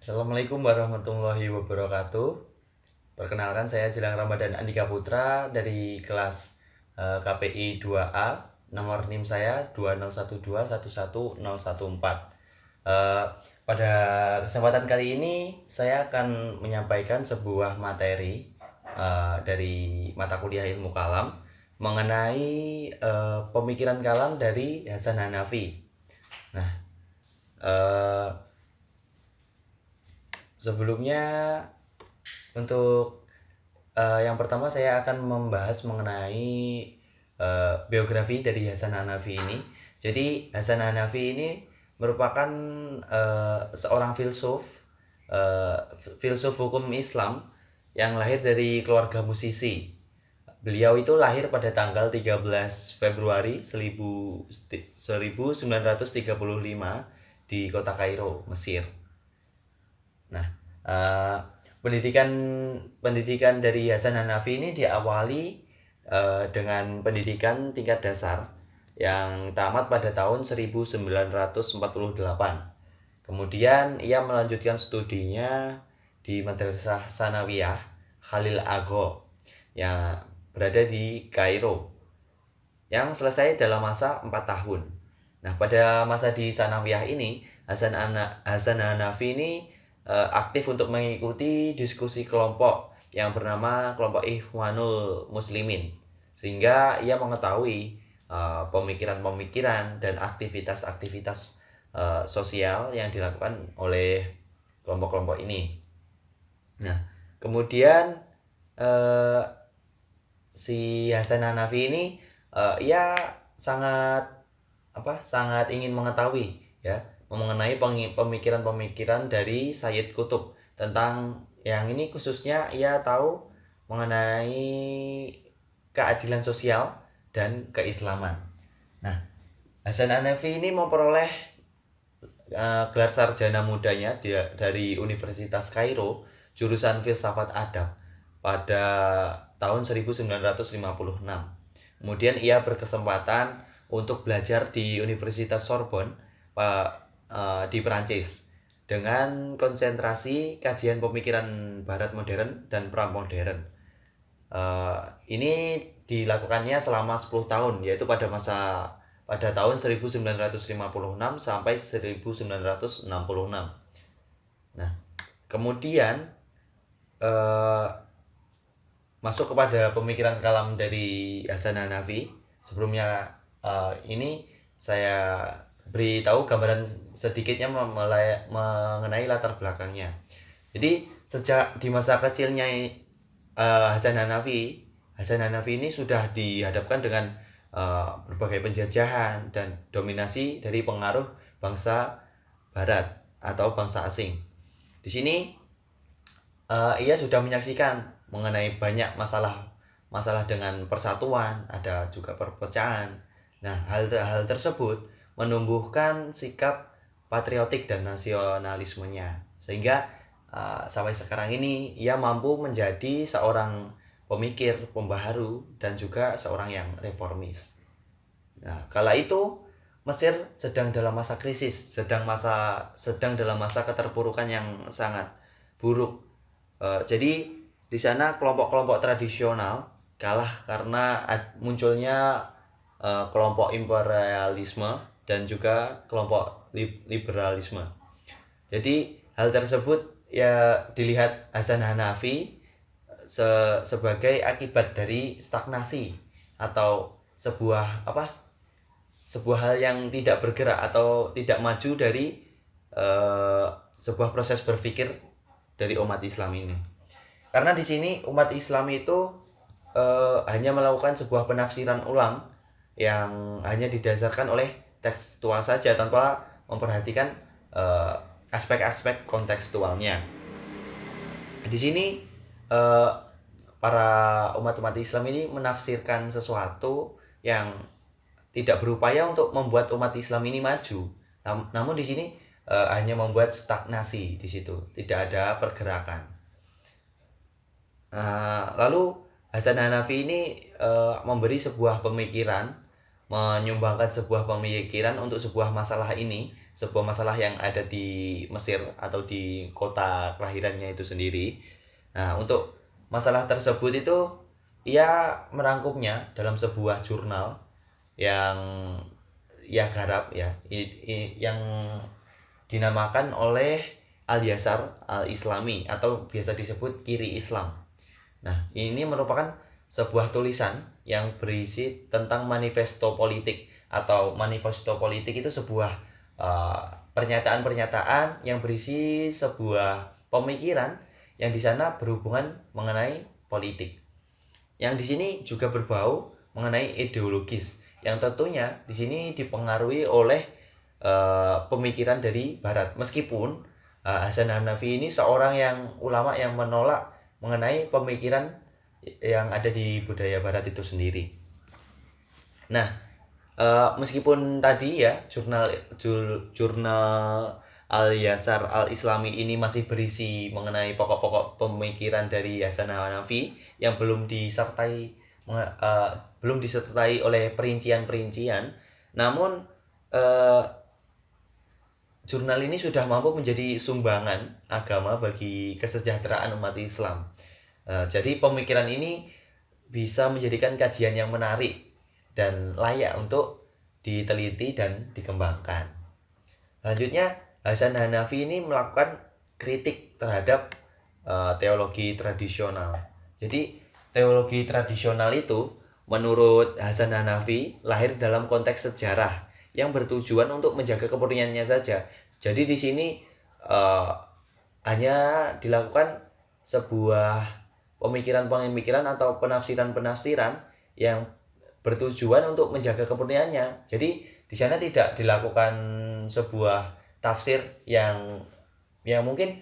Assalamualaikum warahmatullahi wabarakatuh. Perkenalkan, saya Jelang Ramadan Andika Putra dari kelas KPI 2A. Nomor NIM saya 2012111014. Eh, Pada kesempatan kali ini saya akan menyampaikan sebuah materi dari mata kuliah Ilmu Kalam mengenai pemikiran kalam dari Hasan Hanafi. Nah, eh, sebelumnya untuk yang pertama saya akan membahas mengenai biografi dari Hasan Hanafi ini. Jadi Hasan Hanafi ini merupakan seorang filsuf hukum Islam yang lahir dari keluarga musisi. Beliau itu lahir pada tanggal 13 Februari 1935 di kota Kairo, Mesir. Nah, eh, pendidikan pendidikan dari Hasan Hanafi ini diawali dengan pendidikan tingkat dasar yang tamat pada tahun 1948. Kemudian ia melanjutkan studinya di Madrasah Sanawiyah Khalil Agho yang berada di Kairo, yang selesai dalam masa 4 tahun. Nah, pada masa di Sanawiyah ini, Hasan Hanafi ini aktif untuk mengikuti diskusi kelompok yang bernama kelompok Ikhwanul Muslimin, sehingga ia mengetahui pemikiran-pemikiran dan aktivitas-aktivitas sosial yang dilakukan oleh kelompok-kelompok ini. Nah, kemudian eh, si Hasan Hanafi ini ia sangat ingin mengetahui ya mengenai pemikiran-pemikiran dari Sayyid Qutb tentang yang ini, khususnya ia tahu mengenai keadilan sosial dan keislaman. Nah, Hasan Hanafi ini memperoleh gelar sarjana mudanya dari Universitas Kairo jurusan filsafat adab pada tahun 1956. Kemudian ia berkesempatan untuk belajar di Universitas Sorbonne di Perancis dengan konsentrasi kajian pemikiran Barat modern dan pramodern. Ini dilakukannya selama 10 tahun, yaitu pada tahun 1956 sampai 1966. Nah, kemudian eh, masuk kepada pemikiran kalam dari Hasan Hanafi. Sebelumnya ini saya beritahu gambaran sedikitnya mengenai latar belakangnya. Jadi sejak di masa kecilnya Hasan Hanafi ini sudah dihadapkan dengan berbagai penjajahan dan dominasi dari pengaruh bangsa Barat atau bangsa asing. Di sini ia sudah menyaksikan mengenai banyak masalah dengan persatuan, ada juga perpecahan. Nah, hal tersebut menumbuhkan sikap patriotik dan nasionalismenya, sehingga sampai sekarang ini ia mampu menjadi seorang pemikir, pembaharu, dan juga seorang yang reformis. Nah, kala itu Mesir sedang dalam masa krisis, sedang dalam masa keterpurukan yang sangat buruk. Jadi di sana kelompok-kelompok tradisional kalah karena munculnya kelompok imperialisme dan juga kelompok liberalisme. Jadi hal tersebut ya dilihat Hasan Hanafi sebagai akibat dari stagnasi atau sebuah hal yang tidak bergerak atau tidak maju dari sebuah proses berpikir dari umat Islam ini. Karena di sini umat Islam itu hanya melakukan sebuah penafsiran ulang yang hanya didasarkan oleh tekstual saja tanpa memperhatikan aspek-aspek kontekstualnya. Di sini para umat Islam ini menafsirkan sesuatu yang tidak berupaya untuk membuat umat Islam ini maju. Namun di sini hanya membuat stagnasi di situ, tidak ada pergerakan. Lalu Hasan Hanafi ini menyumbangkan sebuah pemikiran untuk sebuah masalah ini, sebuah masalah yang ada di Mesir atau di kota kelahirannya itu sendiri. Nah, untuk masalah tersebut itu ia merangkumnya dalam sebuah jurnal yang ia garap ya, yang dinamakan oleh Al-Yasar Al-Islami atau biasa disebut Kiri Islam. Nah, ini merupakan sebuah tulisan yang berisi tentang manifesto politik, atau manifesto politik itu sebuah pernyataan-pernyataan yang berisi sebuah pemikiran yang di sana berhubungan mengenai politik. Yang di sini juga berbau mengenai ideologis, yang tentunya di sini dipengaruhi oleh pemikiran dari Barat. Meskipun Hasan Hanafi ini seorang yang ulama yang menolak mengenai pemikiran yang ada di budaya Barat itu sendiri. Nah, meskipun tadi ya jurnal Al-Yasar Al-Islami ini masih berisi mengenai pokok-pokok pemikiran dari Hasan Hanafi yang belum disertai oleh perincian-perincian, namun jurnal ini sudah mampu menjadi sumbangan agama bagi kesejahteraan umat Islam. Jadi pemikiran ini bisa menjadikan kajian yang menarik dan layak untuk diteliti dan dikembangkan. Selanjutnya, Hasan Hanafi ini melakukan kritik terhadap teologi tradisional. Jadi teologi tradisional itu menurut Hasan Hanafi lahir dalam konteks sejarah yang bertujuan untuk menjaga kemurniannya saja. Jadi di sini hanya dilakukan sebuah pemikiran-pemikiran atau penafsiran-penafsiran yang bertujuan untuk menjaga kemurniannya. Jadi di sana tidak dilakukan sebuah tafsir yang mungkin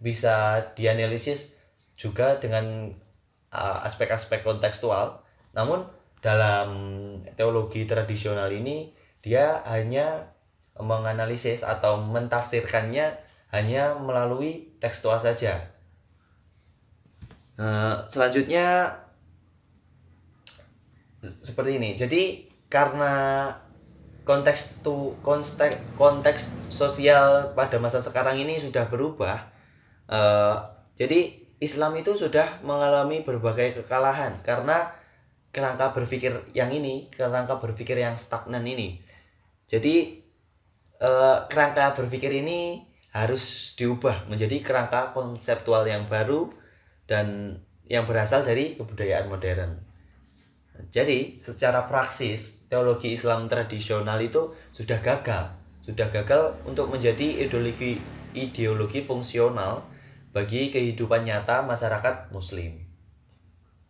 bisa dianalisis juga dengan aspek-aspek kontekstual. Namun dalam teologi tradisional ini dia hanya menganalisis atau mentafsirkannya hanya melalui tekstual saja. Selanjutnya seperti ini. Jadi karena konteks sosial pada masa sekarang ini sudah berubah, jadi Islam itu sudah mengalami berbagai kekalahan karena kerangka berpikir yang stagnan ini. Jadi kerangka berpikir ini harus diubah menjadi kerangka konseptual yang baru dan yang berasal dari kebudayaan modern. Jadi secara praksis teologi Islam tradisional itu sudah gagal untuk menjadi ideologi fungsional bagi kehidupan nyata masyarakat Muslim.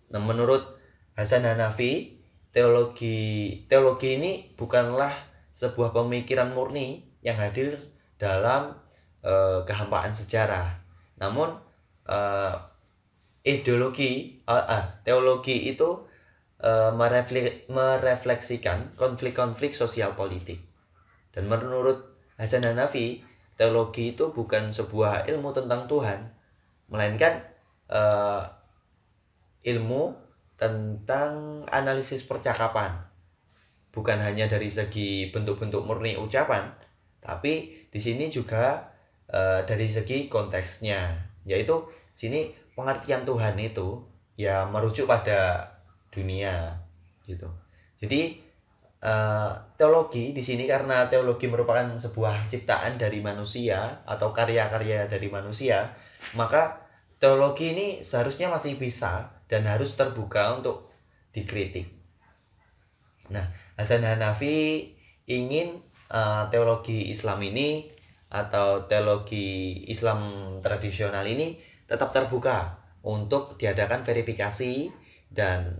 Nah, menurut Hasan Hanafi, teologi ini bukanlah sebuah pemikiran murni yang hadir dalam kehampaan sejarah. Namun teologi itu merefleksikan konflik-konflik sosial politik. Dan menurut Hasan Hanafi, teologi itu bukan sebuah ilmu tentang Tuhan, melainkan ilmu tentang analisis percakapan. Bukan hanya dari segi bentuk-bentuk murni ucapan, tapi di sini juga dari segi konteksnya, yaitu sini pengertian Tuhan itu ya merujuk pada dunia gitu. Jadi teologi di sini, karena teologi merupakan sebuah ciptaan dari manusia atau karya-karya dari manusia, maka teologi ini seharusnya masih bisa dan harus terbuka untuk dikritik. Nah, Hasan Hanafi ingin teologi Islam ini atau teologi Islam tradisional ini tetap terbuka untuk diadakan verifikasi dan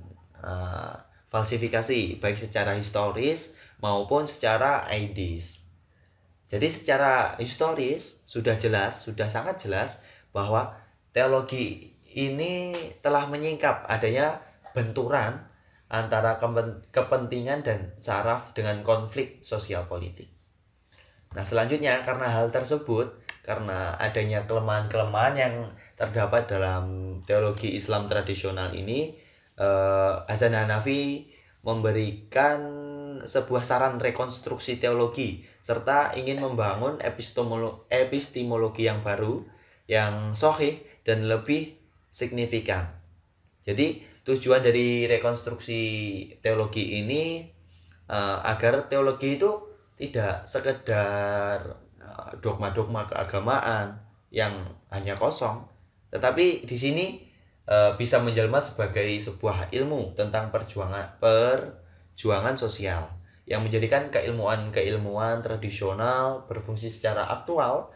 falsifikasi baik secara historis maupun secara aidis. Jadi secara historis sudah sangat jelas bahwa teologi ini telah menyingkap adanya benturan antara kepentingan dan saraf dengan konflik sosial politik. Nah, selanjutnya karena hal tersebut, karena adanya kelemahan-kelemahan yang terdapat dalam teologi Islam tradisional ini, Hasan Hanafi memberikan memberikan sebuah saran rekonstruksi teologi serta ingin membangun epistemologi yang baru, yang sahih dan lebih signifikan. Jadi tujuan dari rekonstruksi teologi ini agar teologi itu tidak sekedar dogma-dogma keagamaan yang hanya kosong, tetapi di sini bisa menjelma sebagai sebuah ilmu tentang perjuangan sosial yang menjadikan keilmuan tradisional berfungsi secara aktual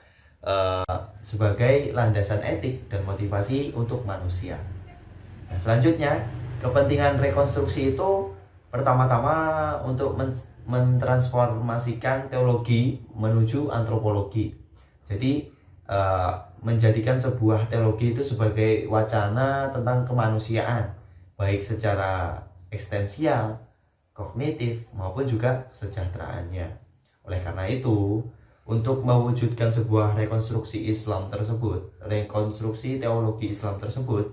sebagai landasan etik dan motivasi untuk manusia. Nah, selanjutnya, kepentingan rekonstruksi itu pertama-tama untuk mentransformasikan teologi menuju antropologi. Jadi menjadikan sebuah teologi itu sebagai wacana tentang kemanusiaan, baik secara eksistensial, kognitif, maupun juga kesejahteraannya. Oleh karena itu, untuk mewujudkan sebuah rekonstruksi teologi Islam tersebut,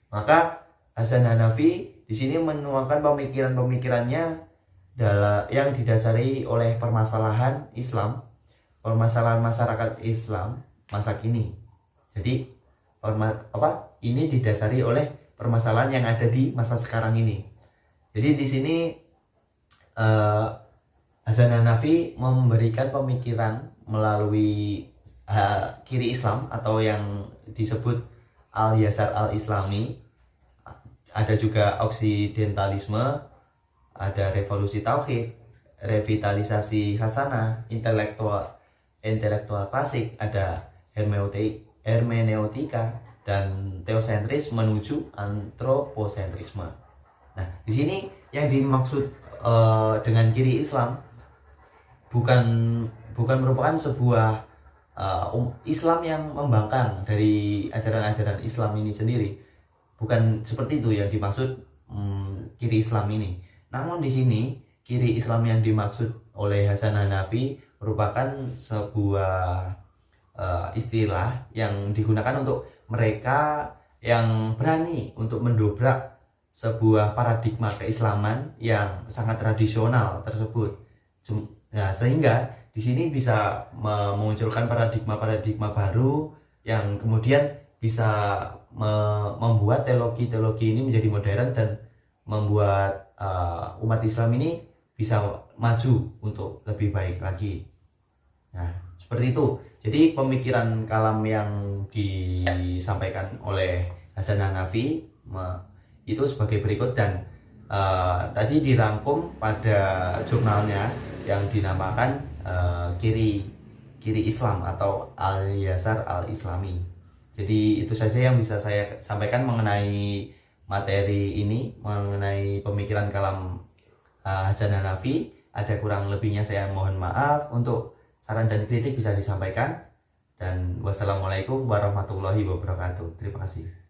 maka Hasan Hanafi di sini menuangkan pemikiran-pemikirannya yang didasari oleh permasalahan masyarakat Islam masa kini. Jadi ini didasari oleh permasalahan yang ada di masa sekarang ini. Jadi di sini Hasan Hanafi memberikan pemikiran melalui kiri Islam atau yang disebut Al-Yasar Al-Islami. Ada juga oksidentalisme, ada revolusi tauhid, revitalisasi hasanah, intelektual klasik, ada hermeneutika, dan teosentris menuju antroposentrisme. Nah, di sini yang dimaksud dengan kiri Islam bukan merupakan sebuah Islam yang membangkang dari ajaran-ajaran Islam ini sendiri. Bukan seperti itu yang dimaksud kiri Islam ini. Namun di sini kiri Islam yang dimaksud oleh Hasan Hanafi merupakan sebuah istilah yang digunakan untuk mereka yang berani untuk mendobrak sebuah paradigma keislaman yang sangat tradisional tersebut. Nah, sehingga di sini bisa memunculkan paradigma baru yang kemudian bisa membuat teologi ini menjadi modern dan membuat umat Islam ini bisa maju untuk lebih baik lagi. Nah, seperti itu. Jadi pemikiran kalam yang disampaikan oleh Hasan Hanafi itu sebagai berikut, dan tadi dirangkum pada jurnalnya yang dinamakan kiri Islam atau Al-Yasar Al-Islami. Jadi itu saja yang bisa saya sampaikan mengenai materi ini, mengenai pemikiran kalam Hasan Hanafi. Ada kurang lebihnya saya mohon maaf. Untuk saran dan kritik bisa disampaikan. Dan wassalamualaikum warahmatullahi wabarakatuh. Terima kasih.